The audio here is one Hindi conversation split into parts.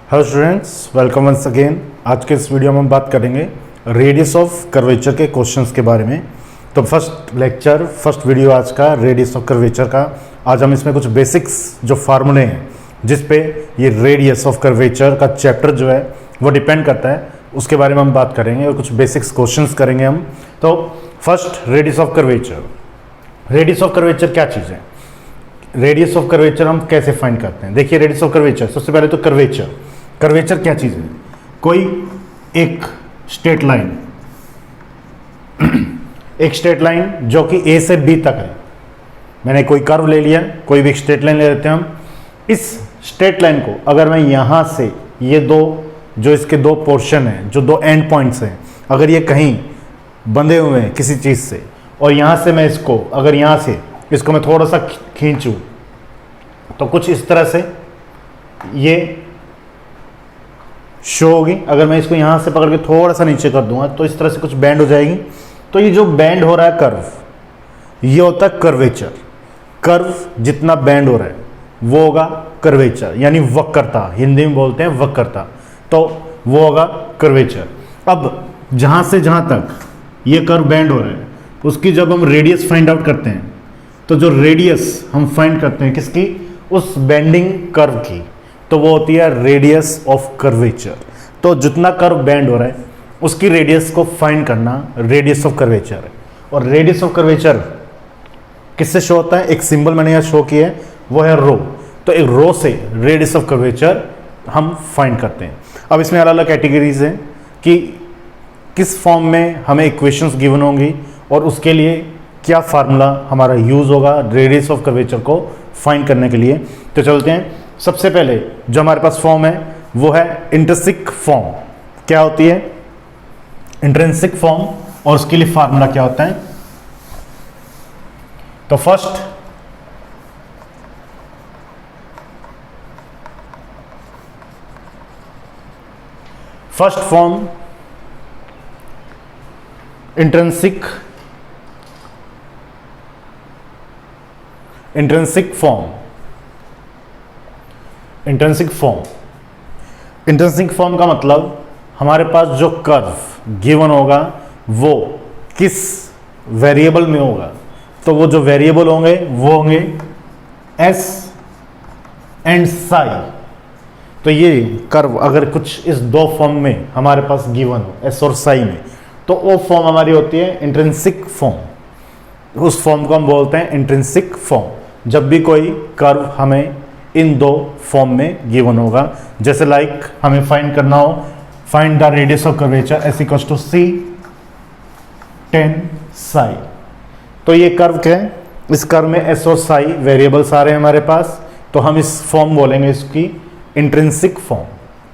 Hello students, welcome once again. आज के इस वीडियो में हम बात करेंगे रेडियस ऑफ कर्वेचर के क्वेश्चंस के बारे में। तो फर्स्ट वीडियो आज का रेडियस ऑफ कर्वेचर का। आज हम इसमें कुछ बेसिक्स जो फार्मूले हैं जिस पे ये रेडियस ऑफ कर्वेचर का चैप्टर जो है वो डिपेंड करता है, उसके बारे में हम बात करेंगे और कुछ बेसिक्स क्वेश्चंस करेंगे हम। तो first, radius of curvature. Radius of curvature क्या चीज़ है? रेडियस ऑफ कर्वेचर हम कैसे फाइंड करते हैं? देखिए, रेडियस ऑफ कर्वेचर, सबसे पहले तो कर्वेचर क्या चीज़ है? कोई एक स्ट्रेट लाइन जो कि ए से बी तक है। मैंने कोई कर्व ले लिया, कोई भी स्ट्रेट लाइन ले लेते हैं हम। इस स्ट्रेट लाइन को अगर मैं यहाँ से ये दो जो इसके दो पोर्शन हैं, जो दो एंड पॉइंट्स हैं, अगर ये कहीं बंधे हुए हैं किसी चीज़ से, और यहाँ से मैं इसको अगर यहाँ से इसको मैं थोड़ा सा खींचूँ तो कुछ इस तरह से ये शो होगी। अगर मैं इसको यहाँ से पकड़ के थोड़ा सा नीचे कर दूंगा तो इस तरह से कुछ बैंड हो जाएगी। तो ये जो बैंड हो रहा है कर्व, ये होता है कर्वेचर। कर्व जितना बैंड हो रहा है वो होगा कर्वेचर, यानी वक्रता, हिंदी में बोलते हैं वक्रता, तो वो होगा कर्वेचर। अब जहाँ से जहाँ तक ये कर्व बैंड हो रहा है उसकी जब हम रेडियस फाइंड आउट करते हैं तो जो रेडियस हम फाइंड करते हैं किसकी? उस बेंडिंग कर्व की, तो वो होती है रेडियस ऑफ कर्वेचर। तो जितना कर्व बेंड हो रहा है उसकी रेडियस को फाइंड करना रेडियस ऑफ कर्वेचर है। और रेडियस ऑफ कर्वेचर किससे शो होता है? एक सिंबल मैंने यहाँ शो किया है, वो है रो। तो एक रो से रेडियस ऑफ कर्वेचर हम फाइंड करते हैं। अब इसमें अलग अलग कैटेगरीज हैं कि किस फॉर्म में हमें इक्वेशंस गिवन होंगी और उसके लिए क्या फार्मूला हमारा यूज होगा रेडियस ऑफ कर्वेचर को फाइंड करने के लिए। तो चलते हैं। सबसे पहले जो हमारे पास फॉर्म है वो है इंट्रिंसिक फॉर्म। क्या होती है इंट्रिंसिक फॉर्म और उसके लिए फार्मूला क्या होता है? तो फर्स्ट फॉर्म इंट्रिंसिक फॉर्म का मतलब हमारे पास जो कर्व गिवन होगा वो किस वेरिएबल में होगा। तो वो जो वेरिएबल होंगे वो होंगे एस एंड साई। तो ये कर्व अगर कुछ इस दो फॉर्म में हमारे पास गिवन हो, एस और साई में, तो वो फॉर्म हमारी होती है इंट्रिंसिक फॉर्म। उस फॉर्म को हम बोलते हैं इंट्रिंसिक फॉर्म। जब भी कोई कर्व हमें इन दो फॉर्म में गिवन होगा, जैसे लाइक हमें फाइंड करना हो, find the radius of curvature S equals to C tan psi. तो ये कर्व क्या है? इस कर्व में एस और साई वेरिएबल्स आ रहे हैं हमारे पास, तो हम इस फॉर्म बोलेंगे इसकी इंट्रिंसिक फॉर्म।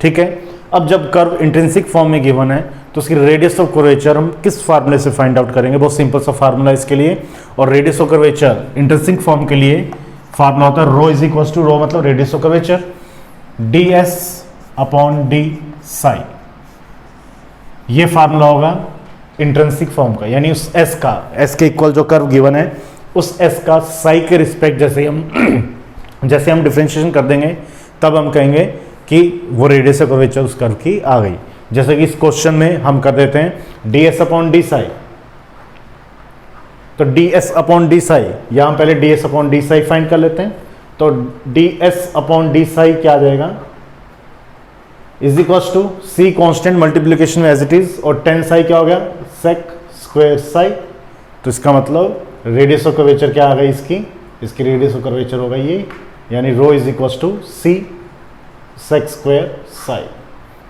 ठीक है। अब जब कर्व इंट्रिंसिक फॉर्म में गिवन है तो उसकी रेडियस ऑफ कर्वेचर हम किस फार्मूले से फाइंड आउट करेंगे? बहुत सिंपल सा फार्मूला इसके लिए। और radius of curvature intrinsic form के लिए फार्मूला होता है रो इज इक्वल टू रो मतलब radius of curvature D s upon d Sai. ये फार्मूला होगा इंट्रिंसिक फॉर्म का, यानी उस एस के इक्वल जो कर्व गिवन है उस एस का साई के रिस्पेक्ट जैसे हम डिफरेंशिएशन कर देंगे तब हम कहेंगे कि वो रेडियस ऑफ कर्वेचर उस कर्व की आ गई। जैसे कि इस क्वेश्चन में हम कर देते हैं d s upon d psi. तो d s upon d psi, या हम पहले d s upon d psi find कर लेते हैं। तो d s upon d psi क्या आ जाएगा? Is equals to c constant multiplication में एज इट इज, और टेन साई क्या हो गया? Sec square psi. तो इसका मतलब रेडियस ऑफ कर्वेचर क्या आ गई? इसकी रेडियस ऑफ कर्वेचर होगा ये, यानी rho is equals to c sec square psi.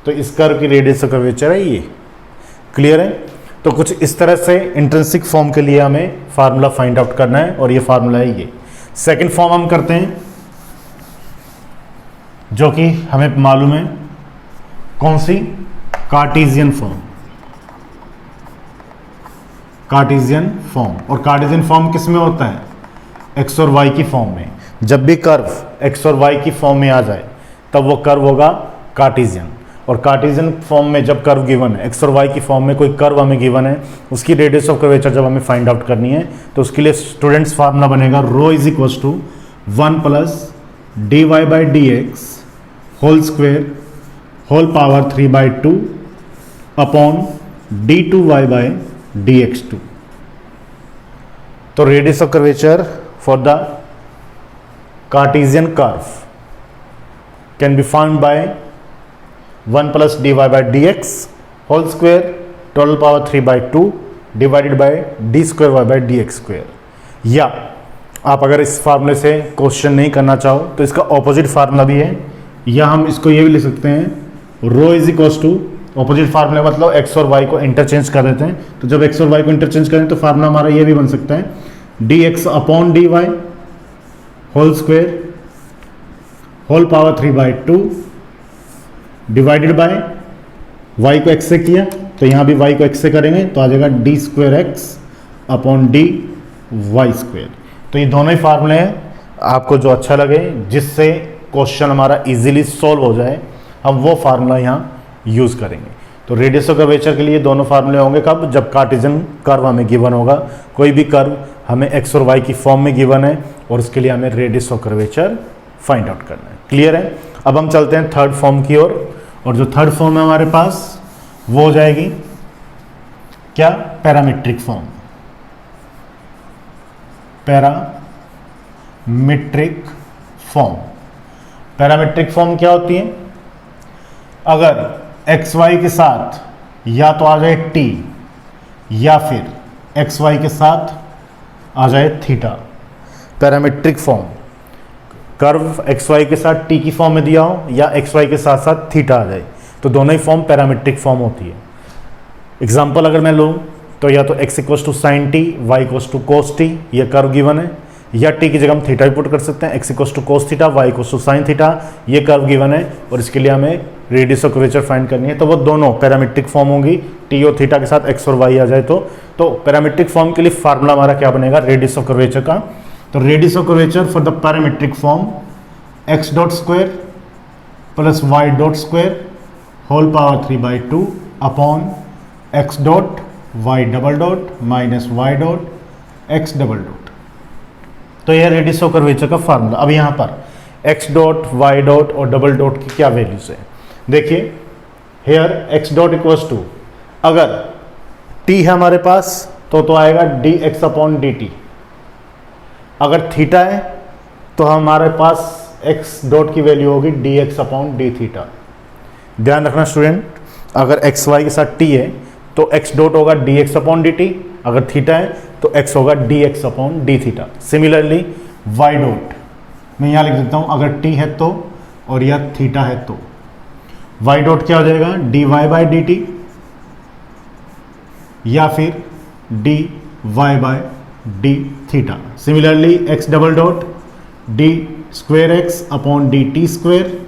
तो इस कर्व की रेडियस ऑफ कर्वेचर है ये। क्लियर है? तो कुछ इस तरह से इंट्रिंसिक फॉर्म के लिए हमें फार्मूला फाइंड आउट करना है, और ये फार्मूला है ये। सेकंड फॉर्म हम करते हैं जो कि हमें मालूम है कौन सी? Cartesian form. और कार्टेशियन फॉर्म किस में होता है? एक्स और वाई की फॉर्म में। जब भी कर्व एक्स और वाई की फॉर्म में आ जाए तब वो कर्व होगा कार्टेशियन। और कार्टेशियन फॉर्म में जब कर्व गिवन है, एक्स और वाई की फॉर्म में कोई कर्व हमें गिवन है, उसकी रेडियस ऑफ कर्वेचर जब हमें फाइंड आउट करनी है तो उसके लिए स्टूडेंट्स फार्मूला बनेगा rho is equals to 1 plus dy by d x whole square whole power 3/2 upon d2y/dx2। तो radius of curvature for the Cartesian curve can be found by 1 + dy/dx whole square total power 3/2 divided by d²y/dx²। या आप अगर इस फार्मूले से क्वेश्चन नहीं करना चाहो तो इसका ऑपोजिट फार्मूला भी है, या हम इसको ये भी लिख सकते हैं rho is equals to, opposite formula मतलब x और y को इंटरचेंज कर देते हैं। तो जब x और y को इंटरचेंज करें तो फार्मूला हमारा ये भी बन सकता है dx upon dy whole square whole power 3/2 divided by y को x से किया तो यहाँ भी y को x से करेंगे तो आ जाएगा d²x अपॉन dy²। तो ये दोनों ही फार्मूले हैं, आपको जो अच्छा लगे जिससे क्वेश्चन हमारा इजीली सॉल्व हो जाए हम वो फार्मूला यहाँ यूज़ करेंगे। तो रेडियस ऑफ कर्वेचर के लिए दोनों फार्मूले होंगे कब, जब कार्टेशियन कर्व हमें गिवन होगा। कोई भी कर्व हमें x और y की फॉर्म में गिवन है और उसके लिए हमें radius of curvature find out करना है। क्लियर है। अब हम चलते हैं थर्ड फॉर्म की ओर, और जो थर्ड फॉर्म है हमारे पास वो हो जाएगी क्या, parametric form. Parametric form, parametric form क्या होती है, अगर एक्स वाई के साथ या तो आ जाए t या फिर एक्स वाई के साथ आ जाए theta. Parametric form, curve X Y के साथ t की फॉर्म में दिया हो या एक्स वाई के साथ साथ थीटा आ जाए तो दोनों ही फॉर्म पैरामीट्रिक फॉर्म होती है। एग्जाम्पल अगर मैं लूँ तो या तो x equals to sine T, y equals to cos T, ये कर्व गिवन है, या t की जगह हम थीटा भी पुट कर सकते हैं, x equals to cos theta, y equals to sine theta, ये कर्व गिवन है और इसके लिए हमें रेडियस ऑफ कर्वेचर फाइंड करनी है। तो वो दोनों पैरामीट्रिक फॉर्म होंगी, t और थीटा के साथ x और y आ जाए तो पैरामीट्रिक फॉर्म के लिए फार्मूला हमारा क्या बनेगा, रेडियस ऑफ कर्वेचर का। तो radius of curvature for the parametric form x dot square plus y dot square whole power 3/2 upon x dot y double dot minus y dot x double dot. तो यह रेडियस ऑफ कर्वेचर का फार्मूला। अब यहाँ पर x डॉट y डॉट और डबल डॉट की क्या वैल्यूज है, देखिए here x dot equals to, अगर t है हमारे पास तो आएगा dx अपॉन dt, अगर थीटा है तो हमारे पास x डॉट की वैल्यू होगी dx अपॉन d थीटा। ध्यान रखना स्टूडेंट, अगर x y के साथ t है तो x डॉट होगा dx अपॉन dt, अगर थीटा है तो x होगा dx upon d theta. Similarly y dot मैं यहाँ लिख देता हूँ, अगर t है तो और यह थीटा है तो y डॉट क्या हो जाएगा dy बाई dt या फिर dy by d theta. Similarly x double dot d square x upon d t square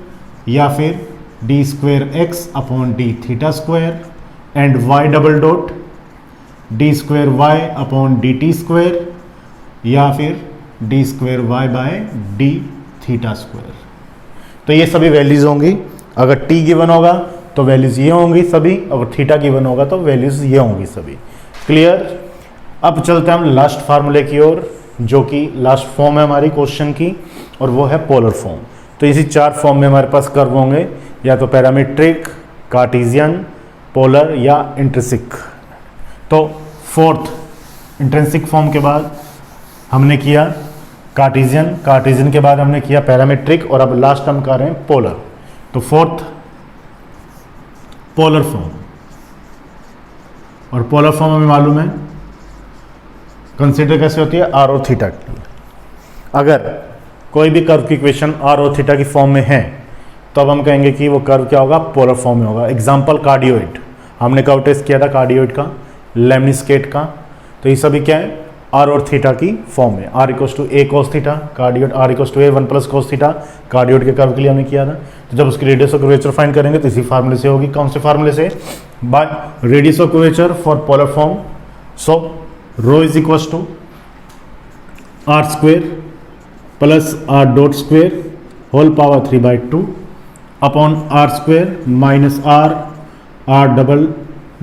या फिर d square x upon d theta square and y double dot d square y upon d t square या फिर d square y by d theta square. तो ये सभी वैल्यूज होंगी, अगर t गिवन होगा तो वैल्यूज ये होंगी सभी, अगर थीटा गिवन होगा तो वैल्यूज ये होंगी सभी। क्लियर। अब चलते हैं हम लास्ट फार्मूले की ओर, जो कि लास्ट फॉर्म है हमारी क्वेश्चन की, और वो है पोलर फॉर्म। तो इसी चार फॉर्म में हमारे पास कर्व होंगे, या तो पैरामीट्रिक, कार्टेशियन, पोलर या इंट्रिंसिक। तो फोर्थ इंट्रिंसिक फॉर्म के बाद हमने किया कार्टेशियन, कार्टेशियन के बाद हमने किया पैरामीट्रिक, और अब लास्ट हम कर रहे हैं पोलर। तो फोर्थ पोलर फॉर्म, और पोलर फॉर्म हमें मालूम है कंसीडर कैसे होती है, आर और थीटा की। अगर कोई भी कर्व की इक्वेशन आर और थीटा की फॉर्म में है तो अब हम कहेंगे कि वो कर्व क्या होगा, पोलर फॉर्म में होगा। एग्जांपल कार्डियोइड, हमने कर्व टेस्ट किया था कार्डियोइड का, लेमनिस्केट का। तो ये सभी क्या है, आर और थीटा की फॉर्म में, r equals to a cos theta cardioid, r equals to a 1 plus cos theta cardioid के कर्व के लिए हमने किया था। तो जब उसकी रेडियस ऑफ कर्वेचर फाइंड करेंगे तो इसी फार्मूले से होगी। कौन से फार्मूले से, by radius of curvature for polar form. So rho is equals to r square plus r dot square whole power 3/2 upon r square minus r double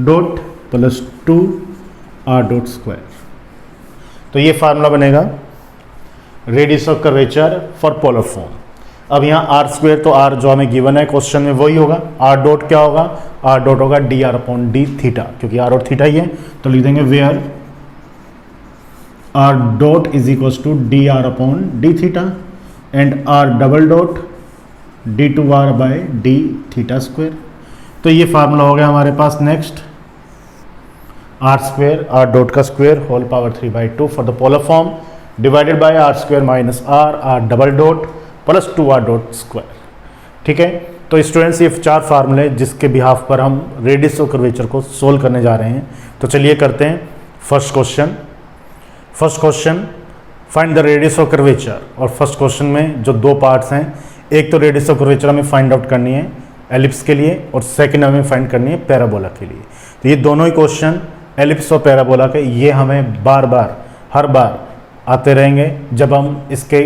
dot plus 2 r dot square. तो ये फार्मूला बनेगा radius of curvature for polar form. अब यहाँ आर स्क्वेयर, तो आर जो हमें गिवन है क्वेश्चन में वही होगा। आर डॉट क्या होगा, आर डॉट होगा d r upon d theta, क्योंकि आर और थीटा ही है, तो लिख देंगे where r dot is equal to d r upon d theta and r double dot d two r by d theta square. तो ये फार्मूला हो गया हमारे पास। Next r square r dot का square whole power 3/2 for the polar form divided by r square minus r double dot plus 2r dot square. ठीक है, तो स्टूडेंट्स ये 4 फार्मूले जिसके बिहाफ पर हम रेडियस ऑफ कर्वेचर को सोल्व करने जा रहे हैं। तो चलिए करते हैं first question find the radius of curvature. और फर्स्ट क्वेश्चन में जो 2 पार्ट्स हैं, एक तो रेडियस ऑफ कर्वेचर हमें फाइंड आउट करनी है एलिप्स के लिए और सेकंड हमें फाइंड करनी है पैराबोला के लिए। तो ये दोनों ही क्वेश्चन एलिप्स और पैराबोला के ये हमें हर बार आते रहेंगे जब हम इसके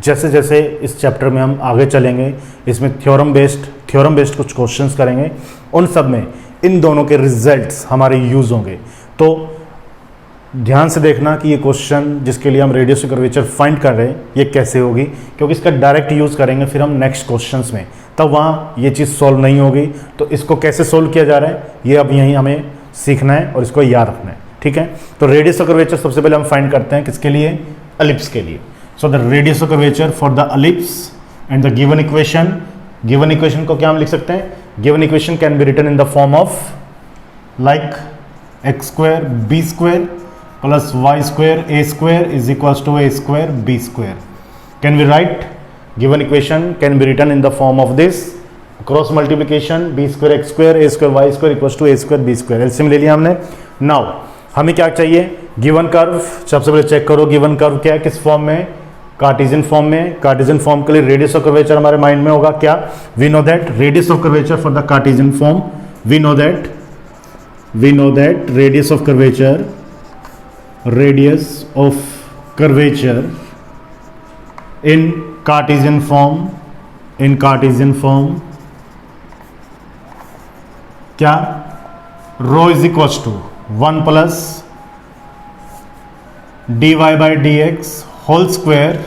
जैसे जैसे इस चैप्टर में हम आगे चलेंगे, इसमें थ्योरम बेस्ड कुछ क्वेश्चंस करेंगे, उन सब में इन दोनों के रिजल्ट्स हमारे यूज़ होंगे। तो ध्यान से देखना कि ये क्वेश्चन जिसके लिए हम रेडियस ऑफ कर्वेचर फाइंड कर रहे हैं ये कैसे होगी, क्योंकि इसका डायरेक्ट यूज़ करेंगे फिर हम नेक्स्ट क्वेश्चंस में, तब वहाँ ये चीज़ सॉल्व नहीं होगी। तो इसको कैसे सॉल्व किया जा रहा है ये अब यहीं हमें सीखना है और इसको याद रखना है। ठीक है, तो रेडियस ऑफ कर्वेचर सबसे पहले हम फाइंड करते हैं किसके लिए, एलिप्स के लिए। So the radius of curvature for the ellipse and the given equation को क्या हम लिख सकते हैं, given equation can be written in the form of like x square b square plus y square a square is equals to a square b square. Can be write given equation can be written in the form of this cross multiplication b square x square a square y square equals to a square b square. LCM ले लिया हमने। नाउ हमें क्या चाहिए, गिवन कर्व। सबसे पहले चेक करो गिवन कर्व क्या है, किस फॉर्म में, कार्टेशियन फॉर्म में। कार्टेशियन फॉर्म के लिए रेडियस ऑफ कर्वेचर हमारे माइंड में होगा क्या, we know that radius of curvature for the Cartesian form, we know that radius of curvature in Cartesian form क्या, rho is equals to 1 plus dy by dx whole square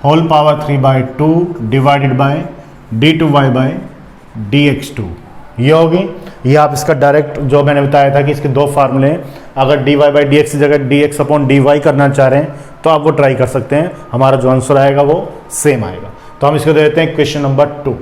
whole power 3/2 divided by d2y by dx2। ये होगी। ये आप इसका डायरेक्ट जो मैंने बताया था कि इसके 2 फार्मूले हैं, अगर dy by dx की जगह dx अपॉन dy करना चाह रहे हैं तो आप वो ट्राई कर सकते हैं, हमारा जो आंसर आएगा वो सेम आएगा। तो हम इसको दे देते हैं इक्वेशन नंबर 2।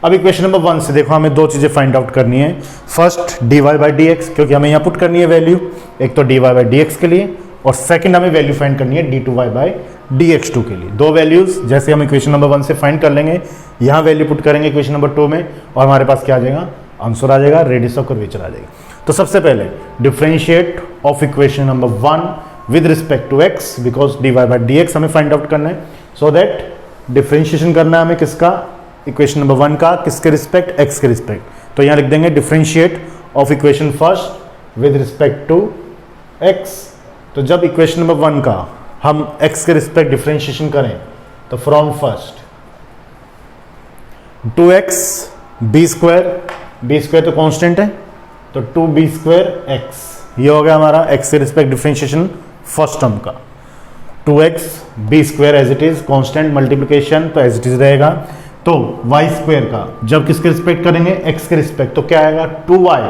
अब इक्वेशन नंबर 1 से देखो हमें 2 चीज़ें फाइंड आउट करनी है। फर्स्ट dy by dx, क्योंकि हमें यहाँ पुट करनी है वैल्यू, एक तो dy by dx के लिए और सेकंड हमें वैल्यू फाइंड करनी है d2y बाई dx2 के लिए। 2 वैल्यूज जैसे हम इक्वेशन नंबर 1 से फाइंड कर लेंगे, यहाँ वैल्यू पुट करेंगे इक्वेशन नंबर 2 में और हमारे पास क्या आ जाएगा, आंसर आ जाएगा, रेडियस ऑफ कर्वेचर आ जाएगा। तो सबसे पहले differentiate of equation number 1 with respect to x, because dy by dx हमें फाइंड आउट करना है। सो दैट डिफरेंशिएशन करना है हमें किसका, इक्वेशन नंबर 1 का, किसके रिस्पेक्ट, x के रिस्पेक्ट। तो यहाँ लिख देंगे differentiate of equation first with respect to x। तो जब इक्वेशन नंबर 1 का हम x के रिस्पेक्ट डिफरेंशिएशन करें तो from first 2x b square तो कांस्टेंट है, तो 2b स्क्वायर x, ये हो गया हमारा x के रिस्पेक्ट डिफरेंशिएशन फर्स्ट टर्म का। 2x b square as it is constant, multiplication तो एज इट इज रहेगा। तो y स्क्वायर का जब किसके रिस्पेक्ट करेंगे, x के रिस्पेक्ट, तो क्या आएगा 2y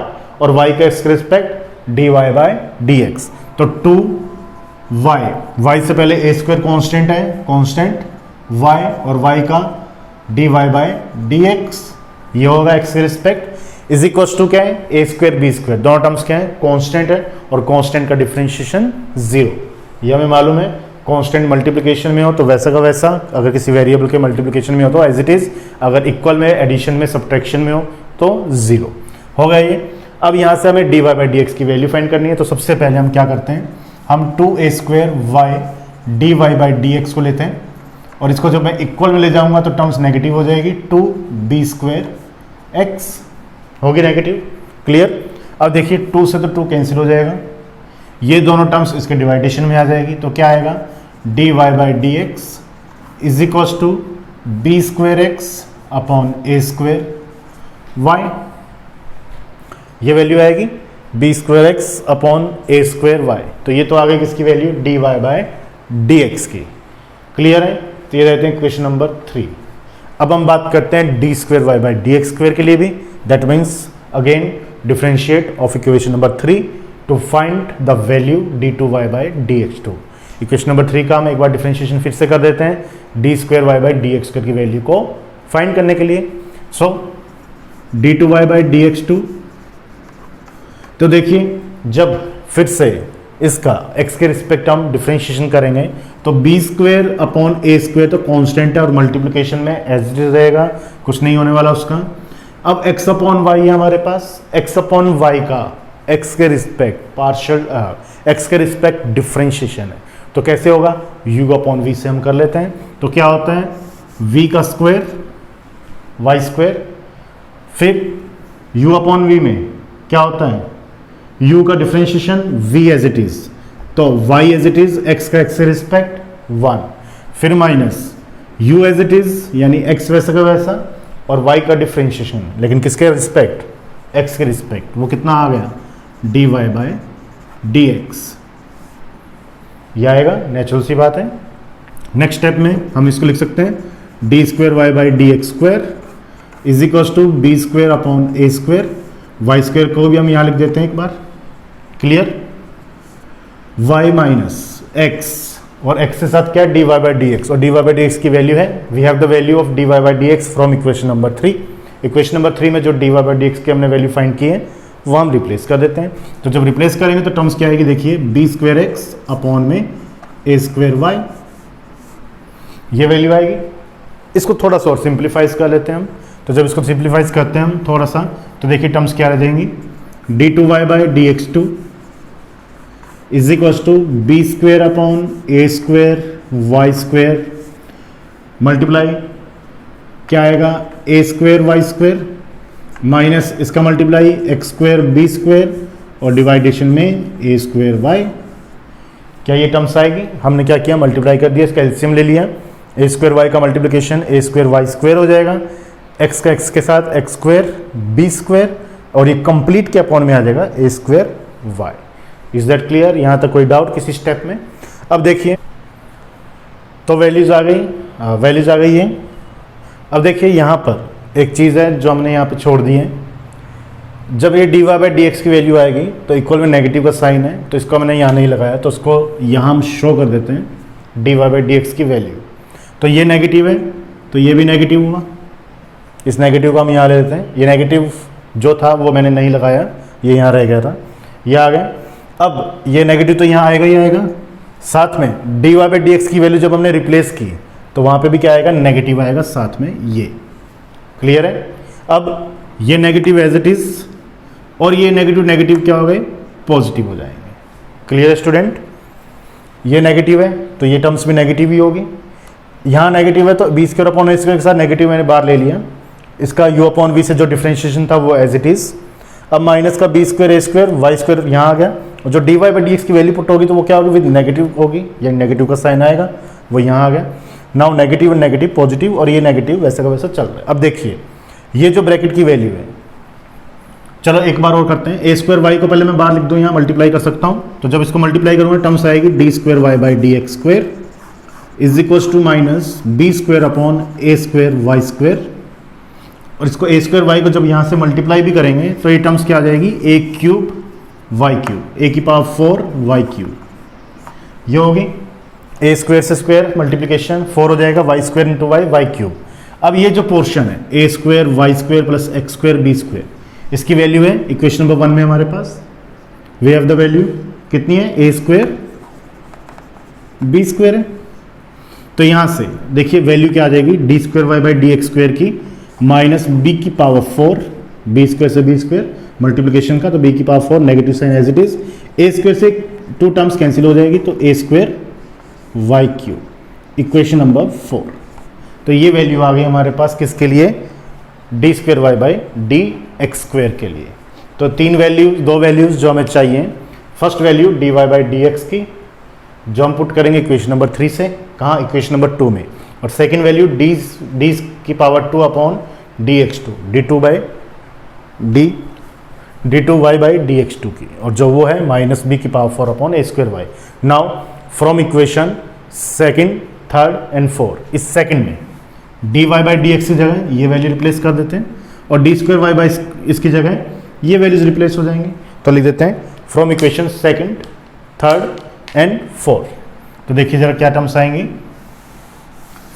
और y का x के रिस्पेक्ट dy बाई dx। तो 2y से पहले a स्क्वायर कांस्टेंट है, कांस्टेंट y और y का dy बाई dx, ये होगा x के रिस्पेक्ट इज इक्वल टू क्या है, a स्क्वायर बी स्क्वायर, दोनों टर्म्स क्या है, कांस्टेंट है और कांस्टेंट का डिफरेंशिएशन 0, ये हमें मालूम है। कांस्टेंट मल्टीप्लिकेशन में हो तो वैसा का वैसा, अगर किसी वेरिएबल के मल्टीप्लिकेशन में हो तो एज इट इज, अगर इक्वल में, एडिशन में, सब्ट्रैक्शन में हो तो 0 हो गया ये। अब यहाँ से हमें dy बाई dx की वैल्यू फाइंड करनी है। तो सबसे पहले हम क्या करते हैं, हम 2a square y dy by dx को लेते हैं और इसको जब मैं इक्वल में ले जाऊंगा तो टर्म्स नेगेटिव हो जाएगी, 2b स्क्वायर x होगी नेगेटिव, क्लियर। अब देखिए 2 से तो 2 कैंसिल हो जाएगा, ये दोनों टर्म्स इसके डिवाइडेशन में आ जाएगी, तो क्या आएगा dy by dx is equals to b square x upon a square y, ये वैल्यू आएगी b square x upon a square y। तो ये तो आ गई किसकी वैल्यू, dy बाई dx की, क्लियर है। तो ये रहते हैं क्वेश्चन नंबर 3। अब हम बात करते हैं d square y by d x square के लिए भी। That means again differentiate of equation number 3 to find the value d two y by d x two. Equation number 3 का हम एक बार डिफरेंशिएशन फिर से कर देते हैं d square y by d x square की वैल्यू को फाइंड करने के लिए। So d two y by d x two, तो देखिए जब फिर से इसका x के रिस्पेक्ट हम डिफरेंशिएशन करेंगे तो B square upon a square तो कांस्टेंट है और मल्टीप्लिकेशन में एज इट इज रहेगा, कुछ नहीं होने वाला उसका। अब x अपॉन वाई है हमारे पास, x अपॉन वाई का x के रिस्पेक्ट पार्शियल x के रिस्पेक्ट डिफरेंशिएशन है, तो कैसे होगा, u अपॉन v से हम कर लेते हैं। तो क्या होता है v का स्क्वायर y स्क्वायर, फिर u अपॉन v में क्या होता है u का differentiation v as it is, तो y as it is x का x से रिस्पेक्ट 1, फिर minus u as it is यानी x वैसा का वैसा और y का डिफरेंशिएशन, लेकिन किसके रिस्पेक्ट, x के रिस्पेक्ट, वो कितना आ गया dy बाय dx, यह आएगा, नेचुरल सी बात है। नेक्स्ट स्टेप में हम इसको लिख सकते हैं d square y by d x square is equal to b square upon a square, y square को भी हम यहाँ लिख देते हैं एक बार, क्लियर, y माइनस एक्स और x के साथ क्या है dy बाई डी एक्स, और dy बाई डी एक्स की वैल्यू है, we have the value of dy by d x from equation number 3। Equation number 3 में जो dy बाई डी एक्स की हमने वैल्यू फाइंड की है वो हम रिप्लेस कर देते हैं। तो जब रिप्लेस करेंगे तो टर्म्स क्या आएगी, देखिए बी स्क्वेयर एक्स अपॉन में ए स्क्वेयर वाई, ये वैल्यू आएगी। इसको थोड़ा सा और सिंप्लीफाइज कर लेते हैं हम, तो जब इसको सिंप्लीफाइज करते हैं हम थोड़ा सा, तो देखिए टर्म्स क्या रह जाएंगी, d two y by d x two is equal to b square upon a square y square multiply क्या आएगा a square y square minus इसका multiply x square b square और डिवाइडेशन में ए स्क्वेयर वाई, क्या ये टर्म्स आएगी, हमने क्या किया मल्टीप्लाई कर दिया, इसका एलसीएम ले लिया, ए स्क्वेयर वाई का मल्टीप्लिकेशन ए स्क्वेयर वाई स्क्वेयर हो जाएगा, एक्स का एक्स के साथ एक्स स्क्वेयर बी स्क्वेयर और ये कंप्लीट के अपॉन में आ जाएगा a square y. Is that clear, यहाँ तक कोई डाउट किसी स्टेप में। अब देखिए तो वैल्यूज आ गई है। अब देखिए यहाँ पर एक चीज़ है जो हमने यहाँ पे छोड़ दी है, जब ये d y by d x की वैल्यू आएगी तो इक्वल में नेगेटिव का साइन है, तो इसको मैंने यहाँ नहीं लगाया, तो उसको यहाँ हम शो कर देते हैं d y by d x की वैल्यू। तो ये नेगेटिव है तो ये भी नेगेटिव हुआ, इस नेगेटिव को हम यहाँ ले लेते हैं, ये नेगेटिव जो था वो मैंने नहीं लगाया, ये यहाँ रह गया था, ये आ गया। अब ये नेगेटिव तो यहाँ आएगा ही आएगा, साथ में d y by d x की वैल्यू जब हमने रिप्लेस की तो वहाँ पे भी क्या आएगा नेगेटिव आएगा साथ में, ये क्लियर है। अब ये नेगेटिव एज इट इज और ये नेगेटिव नेगेटिव क्या हो गए पॉजिटिव हो जाएंगे, क्लियर है स्टूडेंट। ये नेगेटिव है तो ये टर्म्स भी नेगेटिव ही होगी, यहाँ नेगेटिव है तो B square upon a square के साथ नेगेटिव मैंने बाहर ले लिया, इसका यू अपॉन वी से जो डिफरेंशिएशन था वो एज इट इज। अब माइनस का b square a square y square यहाँ आ गया, और जो d y by d x की वैल्यू पुट होगी तो वो क्या होगी विद नेगेटिव होगी, या नेगेटिव का साइन आएगा वो यहाँ आ गया। नाउ नेगेटिव नेगेटिव पॉजिटिव और ये नेगेटिव वैसे का वैसा चल रहा है। अब देखिए ये जो ब्रैकेट की वैल्यू है, चलो एक बार और करते हैं, ए स्क्वायर वाई को पहले मैं बाहर लिख दूँ, यहाँ मल्टीप्लाई कर सकता हूँ, तो जब इसको मल्टीप्लाई करूँगा टर्म्स आएगी d square y by d x square is equal to minus b square upon a square y square, और इसको ए स्क्वायर वाई को जब यहाँ से मल्टीप्लाई भी करेंगे तो ये टर्म्स क्या आ जाएगी a cube y cube, a की पावर 4 वाई क्यूब, ये होगी ए स्क्वायर से स्क्वायर मल्टीप्लिकेशन 4 हो जाएगा y square into y y cube. अब ये जो पोर्शन है a square y square plus x square b square, इसकी वैल्यू है इक्वेशन नंबर 1 में हमारे पास, वी हैव द वैल्यू कितनी है ए स्क्वायर बी स्क्वायर है, तो यहाँ से देखिए वैल्यू क्या आ जाएगी d square y by d x square की माइनस बी की पावर 4 बी स्क्वायर से बी स्क्वायर मल्टीप्लिकेशन का, तो बी की power 4 negative sign as it is, a square से 2 टर्म्स कैंसिल हो जाएगी तो a square y cube, equation number 4। तो ये वैल्यू आ गई हमारे पास किसके लिए, d square y by d x square के लिए। तो दो वैल्यूज जो हमें चाहिए, first value d y by d x की जो हम पुट करेंगे इक्वेशन नंबर 3 से, कहाँ इक्वेशन नंबर 2 में, और सेकेंड वैल्यू डी की power 2 upon d x two, d two y by d x two की, और जो वो है माइनस बी की power 4 upon a square y. Now from equation second third and 4, इस सेकेंड में dy बाई डी एक्स की जगह ये वैल्यू रिप्लेस कर देते हैं और डी स्क्वायर वाई बाई इसकी जगह ये वैल्यूज रिप्लेस हो जाएंगी। तो लिख देते हैं from equation second, third and fourth. तो देखिए जरा क्या टर्म्स आएंगी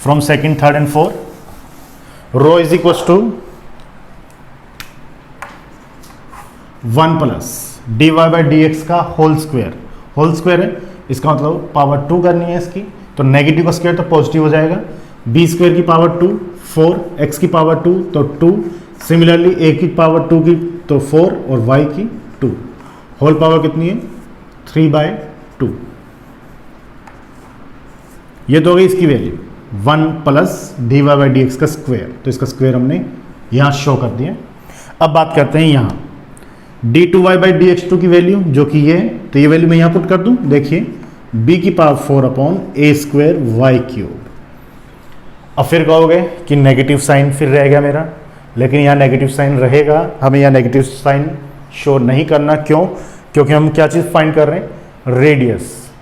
from second, third and fourth. Rho is equal to 1 plus d y by d x का होल स्क्वायर है, इसका मतलब पावर 2 करनी है इसकी, तो नेगेटिव का स्क्वायर तो पॉजिटिव हो जाएगा, बी स्क्वायर की पावर 2 4, एक्स की पावर 2 तो 2, सिमिलरली ए की पावर 2 की तो 4 और वाई की 2, होल पावर कितनी है 3/2। ये तो हो गई इसकी value 1 plus d y by d x का स्क्वायर, तो इसका स्क्वायर हमने यहाँ शो कर दिया। अब बात करते हैं यहाँ d two y by d x two की वैल्यू जो कि ये है, तो ये वैल्यू मैं यहाँ पुट कर दूँ। देखिए b की power 4 upon a square y cube. अब फिर कहोगे कि नेगेटिव साइन फिर रह गया मेरा, लेकिन यहाँ नेगेटिव साइन रहेगा, हमें यहाँ नेगेटिव साइन शो नहीं करना। क्यों? क्योंकि हम क्या चीज़ फाइंड कर रहे हैं,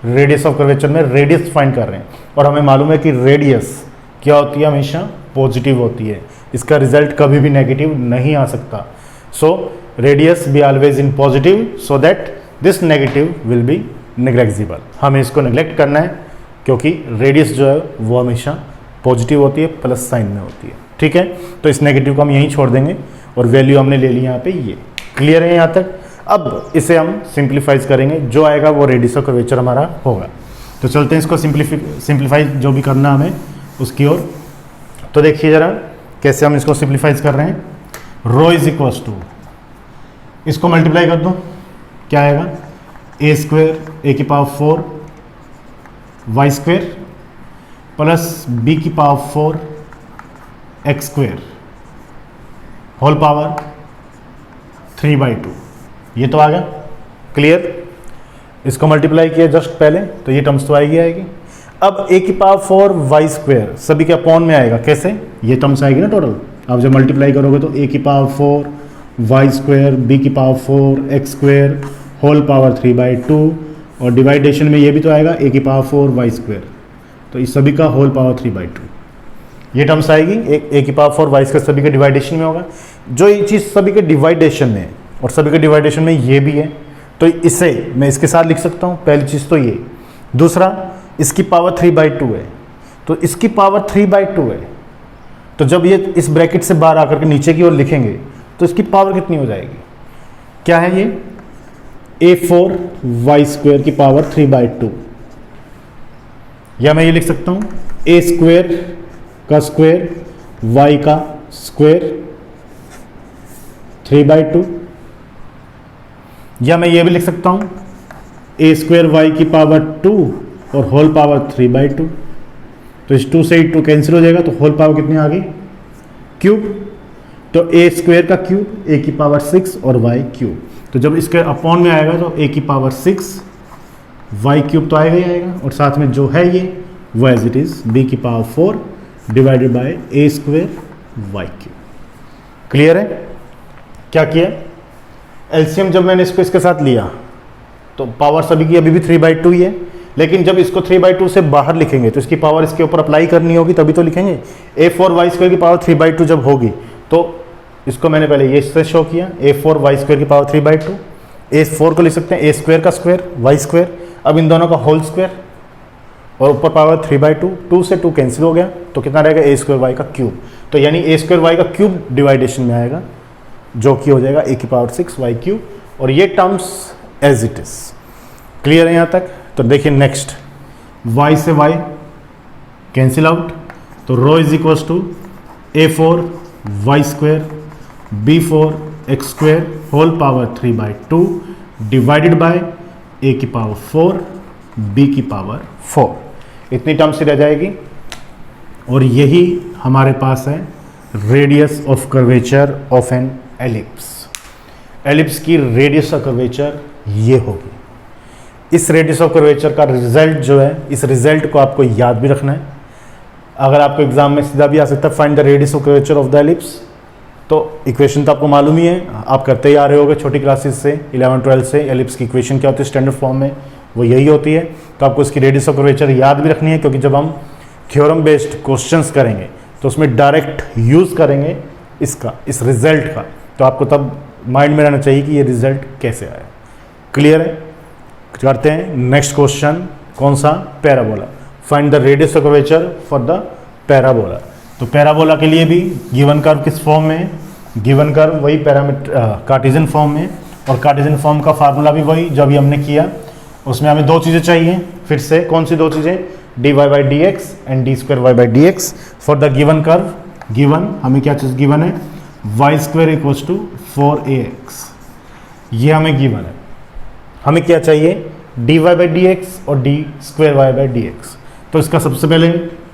रेडियस ऑफ कर्वेचर में रेडियस फाइंड कर रहे हैं, और हमें मालूम है कि रेडियस क्या होती है, हमेशा पॉजिटिव होती है, इसका रिजल्ट कभी भी नेगेटिव नहीं आ सकता। So radius be always in positive so that this negative will be negligible. हमें इसको नेग्लेक्ट करना है क्योंकि रेडियस जो है वो हमेशा पॉजिटिव होती है, प्लस साइन में होती है। ठीक है, तो इस नेगेटिव को हम यहीं छोड़ देंगे और वैल्यू हमने ले ली यहाँ पे ये। क्लियर है यहाँ तक? अब इसे हम सिंप्लीफाइज करेंगे, जो आएगा वो रेडियस ऑफ कर्वेचर हमारा होगा। तो चलते हैं इसको सिंप्लीफाई जो भी करना हमें उसकी ओर। तो देखिए ज़रा कैसे हम इसको सिंप्लीफाइज कर रहे हैं। रो इज इक्वल्स टू, इसको मल्टीप्लाई कर दो, क्या आएगा ए स्क्वायर ए की power 4 y square plus b की power 4 x square whole power 3/2। ये तो आ गया क्लियर। इसको मल्टीप्लाई किया जस्ट पहले तो ये टर्म्स तो आएगी। अब ए की पावर 4 वाई स्क्वायर सभी के अपॉन में आएगा, कैसे? ये टर्म्स आएगी ना टोटल। अब जब मल्टीप्लाई करोगे तो ए की पावर 4 वाई स्क्वायर बी की power 4 x square whole power 3/2, और डिवाइडेशन में ये भी तो आएगा ए की पावर 4 वाई स्क्वायर, तो इस सभी का होल पावर 3/2। ये टर्म्स आएगी, ए की पावर 4 वाई स्क्वायर सभी के डिवाइडेशन में होगा। जो ये चीज़ सभी के डिवाइडेशन में और सभी के डिवाइडेशन में ये भी है, तो इसे मैं इसके साथ लिख सकता हूँ। पहली चीज़ तो ये, दूसरा इसकी पावर 3/2 है, तो इसकी पावर 3/2 है, तो जब ये इस ब्रैकेट से बाहर आकर के नीचे की ओर लिखेंगे तो इसकी पावर कितनी हो जाएगी? क्या है ये? a4 वाई स्क्वायर की पावर 3/2, या मैं ये लिख सकता हूँ ए स्क्वायर का स्क्वायर वाई का स्क्वायर 3/2, या मैं ये भी लिख सकता हूँ ए स्क्वायर वाई की पावर 2 और होल पावर 3/2। तो इस 2 से 2 कैंसिल हो जाएगा, तो होल पावर कितनी आ गई? क्यूब। तो ए स्क्वायर का क्यूब ए की पावर 6 और वाई क्यूब, तो जब इसके अपॉन में आएगा तो ए की पावर 6 वाई क्यूब तो आएगा ही आएगा, और साथ में जो है ये वो एज इट इज बी की power 4 divided by a square y cube. Clear है? क्या किया? एलसीएम जब मैंने इसको इसके साथ लिया तो पावर सभी की अभी भी 3/2 ही है, लेकिन जब इसको 3/2 से बाहर लिखेंगे तो इसकी पावर इसके ऊपर अप्लाई करनी होगी, तभी तो लिखेंगे। a4 वाई स्क्वायर की पावर 3/2 जब होगी तो इसको मैंने पहले ये इससे शो किया, a4 वाई स्क्वायर की पावर 3/2, a4 को लिख सकते हैं ए स्क्वायर का स्क्वायर वाई स्क्वायर, अब इन दोनों का होल स्क्वायर और ऊपर पावर 3/2, 2 से 2 कैंसिल हो गया, तो कितना रहेगा ए स्क्वायर वाई का क्यूब। तो यानी ए स्क्वायर वाई का क्यूब डिवाइडेशन में आएगा, जो कि हो जाएगा ए की पावर 6 वाई क्यूब, और ये terms as it is. Clear है यहाँ तक? तो देखिए नेक्स्ट, y से y कैंसिल आउट, तो rho is equals to a4 y square b4 x square whole power 3/2 divided by a की पावर 4 b की पावर 4। इतनी टर्म्स से रह जाएगी, और यही हमारे पास है radius of curvature of an ellipse. Ellipse की रेडियस ऑफ कर्वेचर ये होगी। इस रेडियस ऑफ कर्वेचर का रिजल्ट जो है, इस रिजल्ट को आपको याद भी रखना है। अगर आपको एग्जाम में सीधा भी आ सकता है find the radius of curvature of the ellipse, तो इक्वेशन तो आपको मालूम ही है, आप करते ही आ रहे होगे छोटी क्लासेस से, 11-12 से। एलिप्स की इक्वेशन क्या होती है स्टैंडर्ड फॉर्म में, वो यही होती है। तो आपको इसकी रेडियस ऑफ कर्वेचर याद भी रखनी है, क्योंकि जब हम थ्योरम बेस्ड क्वेश्चंस करेंगे तो उसमें डायरेक्ट यूज़ करेंगे इसका, इस रिजल्ट का। तो आपको तब माइंड में रहना चाहिए कि ये रिजल्ट कैसे आया। क्लियर है? करते हैं नेक्स्ट क्वेश्चन। कौन सा? Parabola. Find the radius of curvature for the parabola. तो पैराबोला के लिए भी गिवन कर्व किस फॉर्म में है? गिवन कर्व वही पैरामीटर कार्टेशियन फॉर्म में, और कार्टेशियन फॉर्म का फार्मूला भी वही जो अभी हमने किया। उसमें हमें दो चीज़ें चाहिए फिर से। कौन सी दो चीज़ें? dy by d x and d square y by d x for the given curve. Given हमें क्या चीज़ गिवन है? Y square equals to 4ax, ये हमें गिवन है। हमें क्या चाहिए? dy बाई डी एक्स और d square y by d x. तो इसका सबसे पहले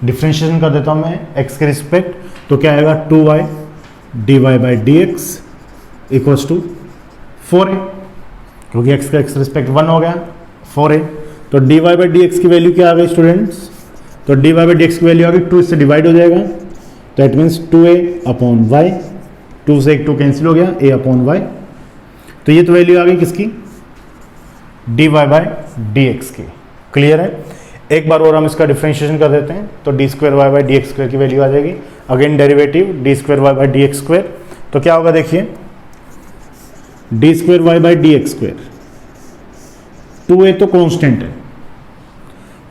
डिफ्रेंशिएशन कर देता हूँ मैं x के रिस्पेक्ट। तो क्या आएगा? 2y dy by d x equals to 4a, क्योंकि x का x रिस्पेक्ट 1 हो गया, 4a। तो dy बाई डी एक्स की वैल्यू क्या आ गई स्टूडेंट्स? तो dy बाई डी एक्स की वैल्यू आ गई 2 इससे डिवाइड हो जाएगा, तो it means 2a upon Y, 2 से 1 2 कैंसिल हो गया, a अपॉन वाई। तो ये तो वैल्यू आ गई किसकी? dy बाई डी एक्स की। क्लियर है? एक बार और हम इसका डिफ्रेंशिएशन कर देते हैं, तो d square y by d x square की वैल्यू आ जाएगी। Again derivative d square y by d x square, तो क्या होगा देखिए, d square y by d x square, 2a तो कांस्टेंट है,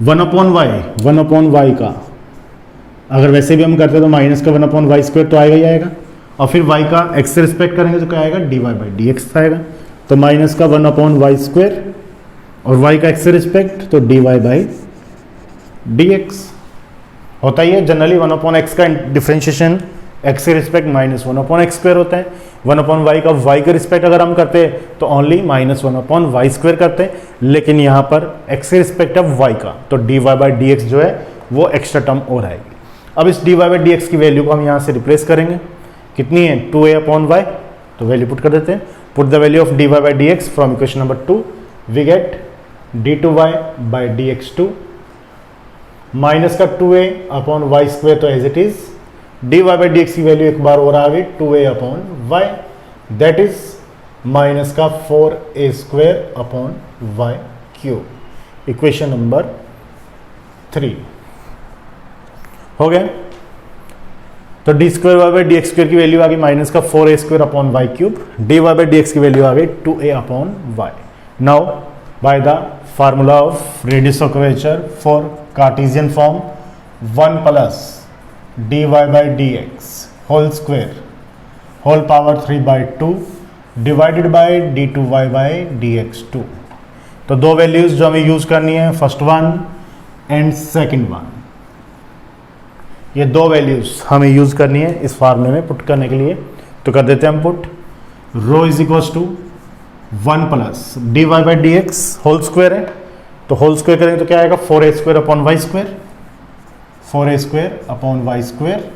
1 अपॉन वाई का अगर वैसे भी हम करते हैं तो माइनस का 1 अपॉन वाई स्क्वायर तो आएगा ही आएगा, और फिर y का x से रिस्पेक्ट करेंगे तो क्या आएगा? dy बाई डी एक्स आएगा। तो माइनस का 1 अपॉन वाई स्क्वायर और y का x से रिस्पेक्ट तो dy बाई डी एक्स होता ही है। जनरली 1 अपॉन एक्स का डिफ्रेंशिएशन x के respect minus 1 upon x square होता है। 1 अपॉन वाई का y के रिस्पेक्ट अगर हम करते हैं तो only minus 1 upon y square करते हैं, लेकिन यहाँ पर x के रिस्पेक्ट ऑफ y का तो dy बाई डी एक्स जो है वो एक्स्ट्रा टर्म और आएगी। अब इस dy बाई डी एक्स की वैल्यू को हम यहाँ से रिप्लेस करेंगे। कितनी है? 2a अपॉन वाई, तो वैल्यू पुट कर देते हैं। Put the value of dy by d x from equation number 2, we get d2y by d x 2 minus का 2a अपॉन वाई स्क्वायर, तो as it is dy by d x की वैल्यू एक बार और आ गई 2a upon y, that is minus का 4a square upon y cube. Equation number 3 हो गया। तो d square y by d x square की वैल्यू आ गई माइनस का 4a square upon y cube, dy by d x की वैल्यू आ गई 2a upon y. Now by the formula of radius of curvature for Cartesian form, 1 plus dy by d x whole square whole power 3 by 2 divided by d2y by d x 2। तो दो वैल्यूज जो हमें यूज करनी है, first one and second one, ये दो वैल्यूज हमें यूज करनी है इस फार्मूले में पुट करने के लिए। तो कर देते हैं हम put, rho is equals to 1 plus dy by d x whole square है, तो होल स्क्वायर करेंगे तो क्या आएगा? 4a square upon y square, 4a square upon y square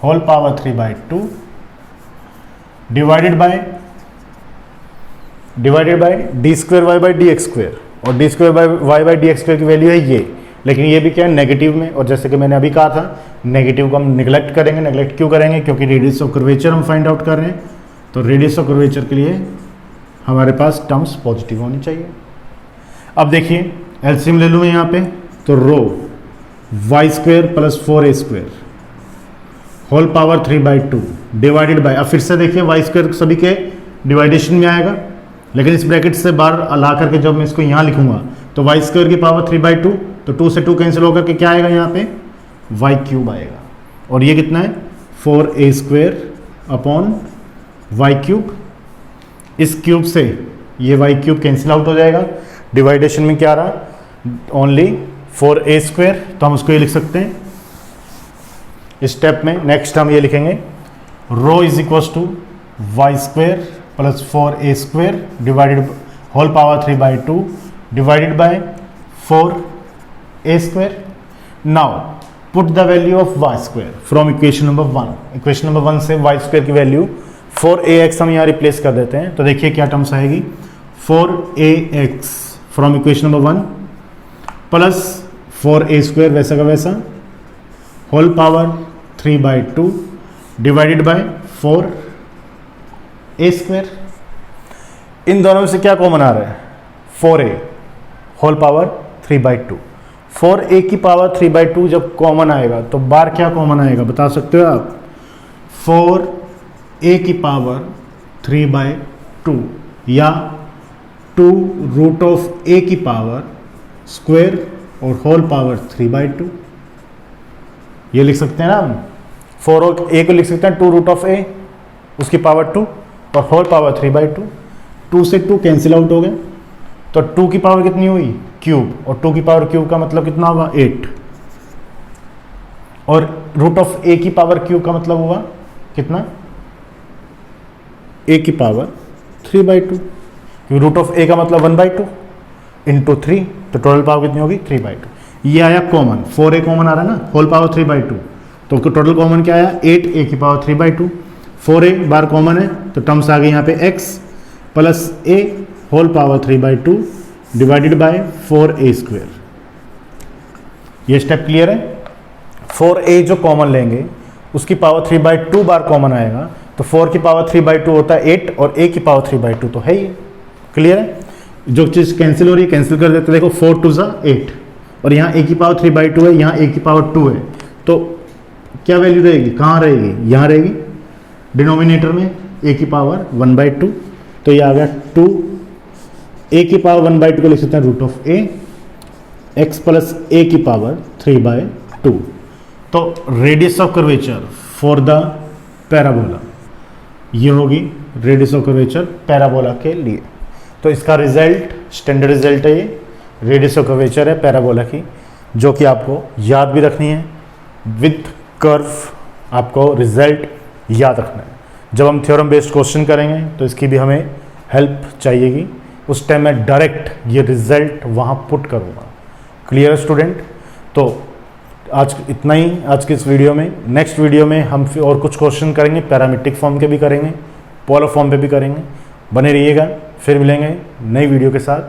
whole power 3 by 2 divided by d square y by d x square, और d square by y by d x square की वैल्यू है ये, लेकिन ये भी क्या है? नेगेटिव में। और जैसे कि मैंने अभी कहा था, नेगेटिव को हम निगलेक्ट करेंगे। नेगलेक्ट क्यों करेंगे? क्योंकि रेडियस ऑफ कर्वेचर हम फाइंड आउट कर रहे हैं, तो रेडियस ऑफ कर्वेचर के लिए हमारे पास टर्म्स पॉजिटिव होनी चाहिए। अब देखिए एलसीएम ले लूँ मैं यहाँ पे, तो rho y square plus 4a square whole power 3 by 2 divided by, अब फिर से देखिए वाई स्क्वायर सभी के डिवाइडेशन में आएगा, लेकिन इस ब्रैकेट से बाहर ला करके जब मैं इसको यहाँ लिखूंगा तो वाई स्क्वायर की पावर 3 बाई 2, तो 2 से 2 कैंसिल होकर के क्या आएगा? यहाँ पे वाई क्यूब आएगा, और ये कितना है? 4a square upon y cube. इस क्यूब से ये वाई क्यूब कैंसिल आउट हो जाएगा, डिवाइडेशन में क्या रहा? ओनली 4a स्क्वायर, तो हम उसको ये लिख सकते हैं इस स्टेप में। नेक्स्ट हम ये लिखेंगे, rho is equals to y square plus 4a square divided whole power 3 by 2 divided by 4a square. Now put the value of y square from equation number 1। Equation number 1 से वाई स्क्वायर की वैल्यू 4ax हम यहाँ रिप्लेस कर देते हैं, तो देखिए क्या टर्म्स आएगी? 4ax from equation number 1 plus 4a square वैसा का वैसा whole power 3 by 2 divided by 4a square. इन दोनों में से क्या कॉमन आ रहा है? 4a whole power 3 by 2। 4a की पावर 3/2 जब कॉमन आएगा तो बार क्या कॉमन आएगा बता सकते हो आप? 4a की पावर 3/2 या 2 रूट ऑफ a की पावर स्क्वायर और होल पावर 3/2, ये लिख सकते हैं ना हम। 4 और a को लिख सकते हैं 2 रूट ऑफ a उसकी पावर 2 और होल पावर 3/2। 2 से 2 कैंसिल आउट हो गए, तो 2 की पावर कितनी हुई? क्यूब, और 2 की पावर क्यूब का मतलब कितना होगा? 8। और रूट ऑफ a की पावर क्यूब का मतलब होगा कितना? a की पावर 3/2, क्योंकि रूट ऑफ a का मतलब 1/2 इंटू 3, तो टोटल पावर कितनी होगी? 3/2। ये आया कॉमन, 4a कॉमन आ रहा है ना, होल पावर 3/2, तो टोटल कॉमन क्या आया? 8a की पावर 3/2। 4a बार कॉमन है तो टर्म्स आ गई यहाँ पे x plus a whole power 3/2 divided by 4a square. ये स्टेप क्लियर है? 4a जो कॉमन लेंगे उसकी पावर 3/2 बार कॉमन आएगा, तो 4 की पावर 3/2 होता है 8 और a की पावर 3/2 तो है ही। क्लियर है? जो चीज़ कैंसिल हो रही है कैंसिल कर देते, देखो 4 2 8 और यहाँ a की पावर 3/2 है, यहाँ a की पावर 2 है, तो क्या वैल्यू रहेगी? कहाँ रहेगी? यहाँ रहेगी डिनोमिनेटर में a की पावर 1/2, तो ये आ गया 2। a की पावर 1/2 को लिख सकते हैं root of a, x plus a की पावर 3/2। तो radius of curvature for the parabola, ये होगी रेडियस ऑफ कर्वेचर पैराबोला के लिए। तो इसका रिजल्ट स्टैंडर्ड रिजल्ट है, ये रेडियस ऑफ कर्वेचर है पैराबोला की, जो कि आपको याद भी रखनी है। विथ कर्व आपको रिजल्ट याद रखना है। जब हम थ्योरम बेस्ड क्वेश्चन करेंगे तो इसकी भी हमें हेल्प चाहिएगी, उस टाइम मैं डायरेक्ट ये रिजल्ट वहाँ पुट करूँगा। Clear student? तो आज इतना ही आज की इस वीडियो में। नेक्स्ट वीडियो में हम फिर और कुछ क्वेश्चन करेंगे, पैरामीट्रिक फॉर्म के भी करेंगे, पोलर फॉर्म पे भी करेंगे। बने रहिएगा, फिर मिलेंगे नई वीडियो के साथ।